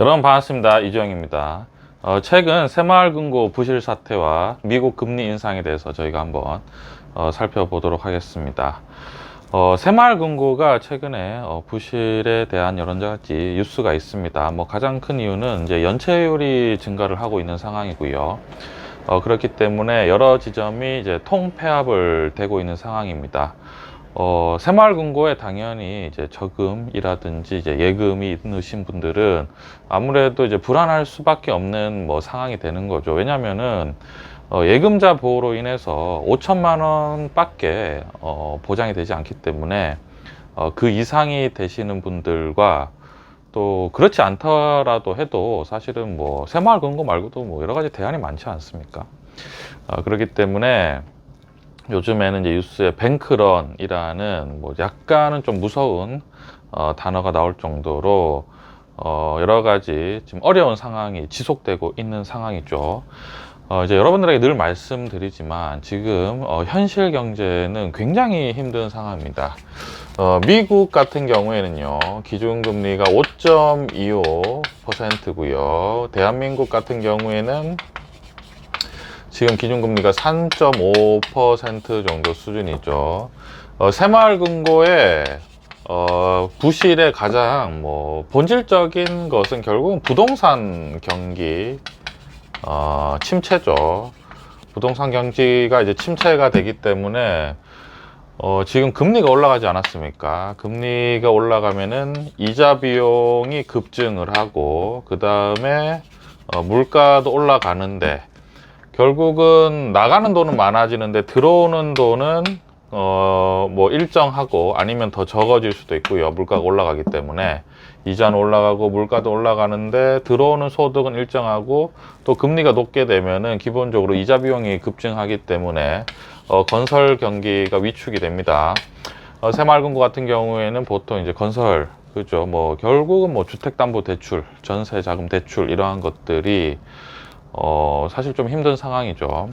여러분 반갑습니다. 이주영입니다. 최근 새마을금고 부실 사태와 미국 금리 인상에 대해서 저희가 한번 살펴보도록 하겠습니다. 새마을금고가 최근에 부실에 대한 여러 가지 뉴스가 있습니다. 가장 큰 이유는 이제 연체율이 증가를 하고 있는 상황이고요. 그렇기 때문에 여러 지점이 이제 통폐합을 되고 있는 상황입니다. 새마을금고에 당연히 이제 저금이라든지 이제 예금이 있으신 분들은 아무래도 이제 불안할 수밖에 없는 상황이 되는 거죠. 왜냐면은 예금자 보호로 인해서 5천만 원밖에 보장이 되지 않기 때문에 그 이상이 되시는 분들과 또 그렇지 않더라도 해도 사실은 새마을금고 말고도 여러 가지 대안이 많지 않습니까? 그렇기 때문에 요즘에는 이제 뉴스에 뱅크런이라는 약간은 좀 무서운 단어가 나올 정도로 여러 가지 지금 어려운 상황이 지속되고 있는 상황이죠. 이제 여러분들에게 늘 말씀드리지만 지금 현실 경제는 굉장히 힘든 상황입니다. 미국 같은 경우에는요, 기준금리가 5.25%고요. 대한민국 같은 경우에는 지금 기준금리가 3.5% 정도 수준이죠. 새마을금고의 부실의 가장 본질적인 것은 결국은 부동산 경기 침체죠. 부동산 경기가 이제 침체가 되기 때문에 지금 금리가 올라가지 않았습니까? 금리가 올라가면은 이자 비용이 급증을 하고 그 다음에 물가도 올라가는데 결국은 나가는 돈은 많아지는데 들어오는 돈은 일정하고 아니면 더 적어질 수도 있고요. 물가가 올라가기 때문에 이자는 올라가고 물가도 올라가는데 들어오는 소득은 일정하고 또 금리가 높게 되면은 기본적으로 이자 비용이 급증하기 때문에 건설 경기가 위축이 됩니다. 새마을금고 같은 경우에는 보통 이제 건설, 그죠? 결국은 주택담보대출, 전세자금대출 이러한 것들이 사실 좀 힘든 상황이죠.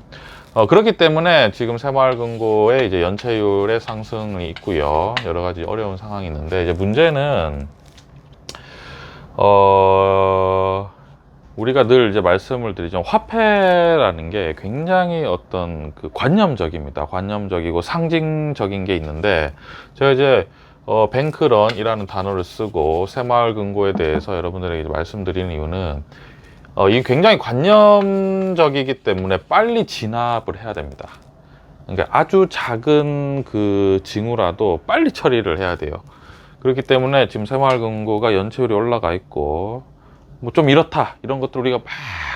그렇기 때문에 지금 새마을금고의 이제 연체율의 상승이 있고요. 여러 가지 어려운 상황이 있는데, 이제 문제는, 우리가 늘 이제 말씀을 드리죠. 화폐라는 게 굉장히 어떤 관념적입니다. 관념적이고 상징적인 게 있는데, 제가 이제 뱅크런이라는 단어를 쓰고 새마을금고에 대해서 여러분들에게 이제 말씀드리는 이유는 이게 굉장히 관념적이기 때문에 빨리 진압을 해야 됩니다. 그러니까 아주 작은 그 징후라도 빨리 처리를 해야 돼요. 그렇기 때문에 지금 새마을금고가 연체율이 올라가 있고 좀 이렇다 이런 것들 우리가 막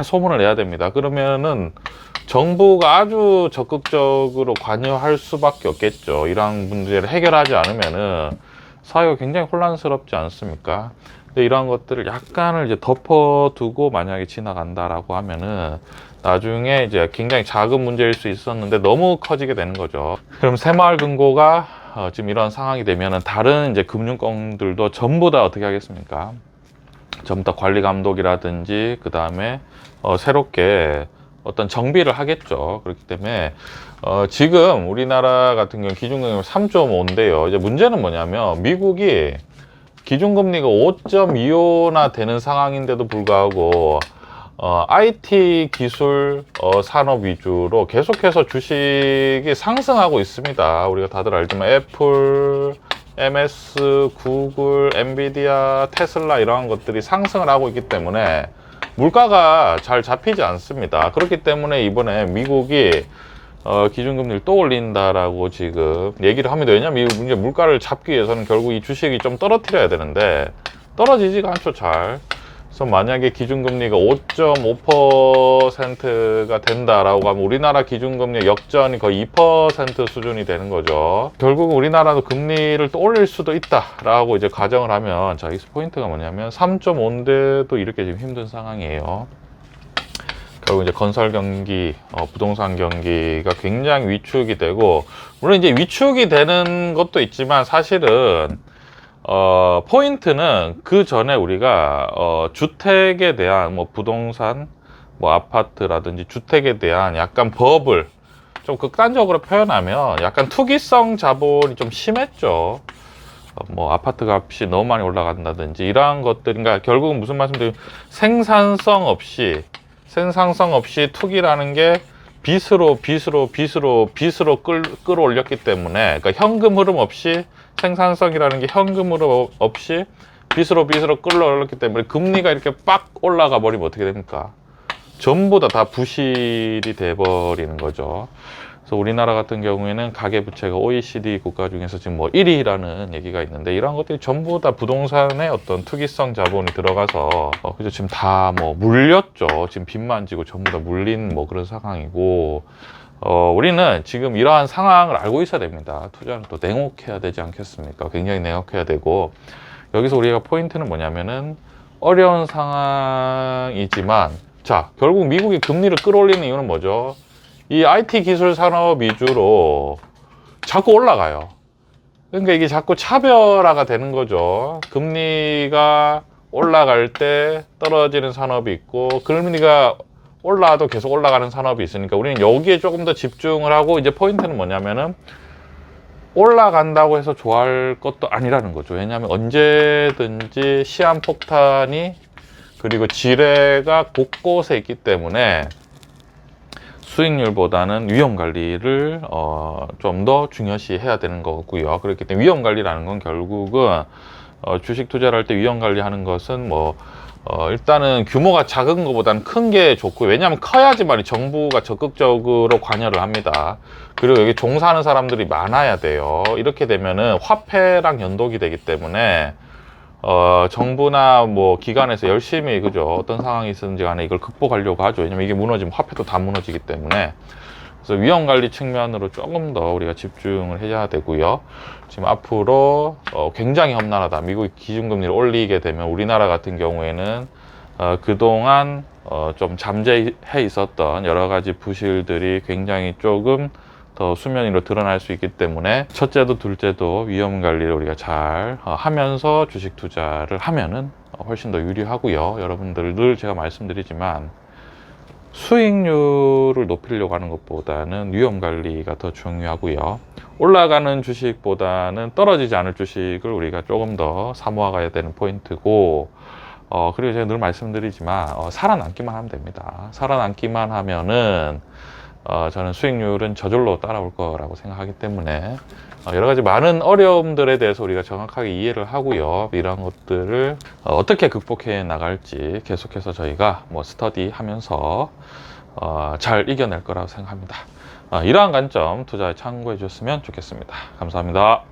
소문을 내야 됩니다. 그러면은 정부가 아주 적극적으로 관여할 수밖에 없겠죠. 이러한 문제를 해결하지 않으면은 사회가 굉장히 혼란스럽지 않습니까? 근데 이러한 것들을 약간을 이제 덮어두고 만약에 지나간다라고 하면은 나중에 이제 굉장히 작은 문제일 수 있었는데 너무 커지게 되는 거죠. 그럼 새마을금고가 지금 이런 상황이 되면은 다른 이제 금융권들도 전부 다 어떻게 하겠습니까? 전부 다 관리 감독이라든지 그 다음에 새롭게 어떤 정비를 하겠죠. 그렇기 때문에 지금 우리나라 같은 경우 기준금리 3.5인데요. 이제 문제는 뭐냐면 미국이 기준금리가 5.25나 되는 상황인데도 불구하고 IT 기술 산업 위주로 계속해서 주식이 상승하고 있습니다. 우리가 다들 알지만 애플, MS, 구글, 엔비디아, 테슬라 이러한 것들이 상승을 하고 있기 때문에 물가가 잘 잡히지 않습니다. 그렇기 때문에 이번에 미국이 기준금리를 또 올린다라고 지금 얘기를 합니다. 왜냐면 이제 물가를 잡기 위해서는 결국 이 주식이 좀 떨어뜨려야 되는데 떨어지지가 않죠, 잘. 그래서 만약에 기준금리가 5.5%가 된다라고 하면 우리나라 기준금리 역전이 거의 2% 수준이 되는 거죠. 결국 우리나라도 금리를 또 올릴 수도 있다라고 이제 가정을 하면 자, 이 포인트가 뭐냐면 3.5인데도 이렇게 지금 힘든 상황이에요. 결국 이제 건설 경기, 부동산 경기가 굉장히 위축이 되고, 물론 이제 위축이 되는 것도 있지만 사실은, 포인트는 그 전에 우리가, 주택에 대한 부동산, 아파트라든지 주택에 대한 약간 법을 좀 극단적으로 표현하면 약간 투기성 자본이 좀 심했죠. 뭐 아파트 값이 너무 많이 올라간다든지 이러한 것들, 그러니까 결국은 무슨 말씀드리면 생산성 없이 투기라는 게 빚으로 끌어올렸기 때문에, 그러니까 현금 흐름 없이, 생산성이라는 게 현금 흐름 없이 빚으로 끌어올렸기 때문에 금리가 이렇게 빡 올라가 버리면 어떻게 됩니까? 전부 다 부실이 돼 버리는 거죠. 그래서 우리나라 같은 경우에는 가계부채가 OECD 국가 중에서 지금 뭐 1위라는 얘기가 있는데, 이런 것들이 전부 다 부동산에 어떤 투기성 자본이 들어가서 그죠, 지금 다 뭐 물렸죠. 지금 빚만 지고 전부 다 물린 뭐 그런 상황이고, 우리는 지금 이러한 상황을 알고 있어야 됩니다. 투자는 또 냉혹해야 되지 않겠습니까? 굉장히 냉혹해야 되고, 여기서 우리가 포인트는 뭐냐면은 어려운 상황이지만, 자, 결국 미국이 금리를 끌어올리는 이유는 뭐죠? 이 IT 기술 산업 위주로 자꾸 올라가요. 그러니까 이게 자꾸 차별화가 되는 거죠. 금리가 올라갈 때 떨어지는 산업이 있고, 금리가 올라도 계속 올라가는 산업이 있으니까 우리는 여기에 조금 더 집중을 하고, 이제 포인트는 뭐냐면은 올라간다고 해서 좋아할 것도 아니라는 거죠. 왜냐하면 언제든지 시한폭탄이, 그리고 지뢰가 곳곳에 있기 때문에 수익률보다는 위험 관리를 좀 더 중요시 해야 되는 거고요. 그렇기 때문에 위험 관리라는 건 결국은 주식 투자를 할 때 위험 관리하는 것은 뭐 일단은 규모가 작은 것보다는 큰 게 좋고요. 왜냐하면 커야지만 정부가 적극적으로 관여를 합니다. 그리고 여기 종사하는 사람들이 많아야 돼요. 이렇게 되면은 화폐랑 연동이 되기 때문에 정부나 뭐 기관에서 열심히, 그죠, 어떤 상황이 있었는지 간에 이걸 극복하려고 하죠. 왜냐면 이게 무너지면 화폐도 다 무너지기 때문에. 그래서 위험 관리 측면으로 조금 더 우리가 집중을 해야 되고요. 지금 앞으로 굉장히 험난하다. 미국이 기준금리를 올리게 되면 우리나라 같은 경우에는 그동안 좀 잠재해 있었던 여러 가지 부실들이 굉장히 조금 더 수면 위로 드러날 수 있기 때문에, 첫째도 둘째도 위험 관리를 우리가 잘 하면서 주식 투자를 하면은 훨씬 더 유리하고요. 여러분들 늘 제가 말씀드리지만 수익률을 높이려고 하는 것보다는 위험 관리가 더 중요하고요. 올라가는 주식보다는 떨어지지 않을 주식을 우리가 조금 더 사모아 가야 되는 포인트고, 그리고 제가 늘 말씀드리지만 살아남기만 하면 됩니다. 살아남기만 하면은 저는 수익률은 저절로 따라올 거라고 생각하기 때문에 여러 가지 많은 어려움들에 대해서 우리가 정확하게 이해를 하고요. 이런 것들을 어떻게 극복해 나갈지 계속해서 저희가 뭐 스터디 하면서 잘 이겨낼 거라고 생각합니다. 이러한 관점 투자에 참고해 주셨으면 좋겠습니다. 감사합니다.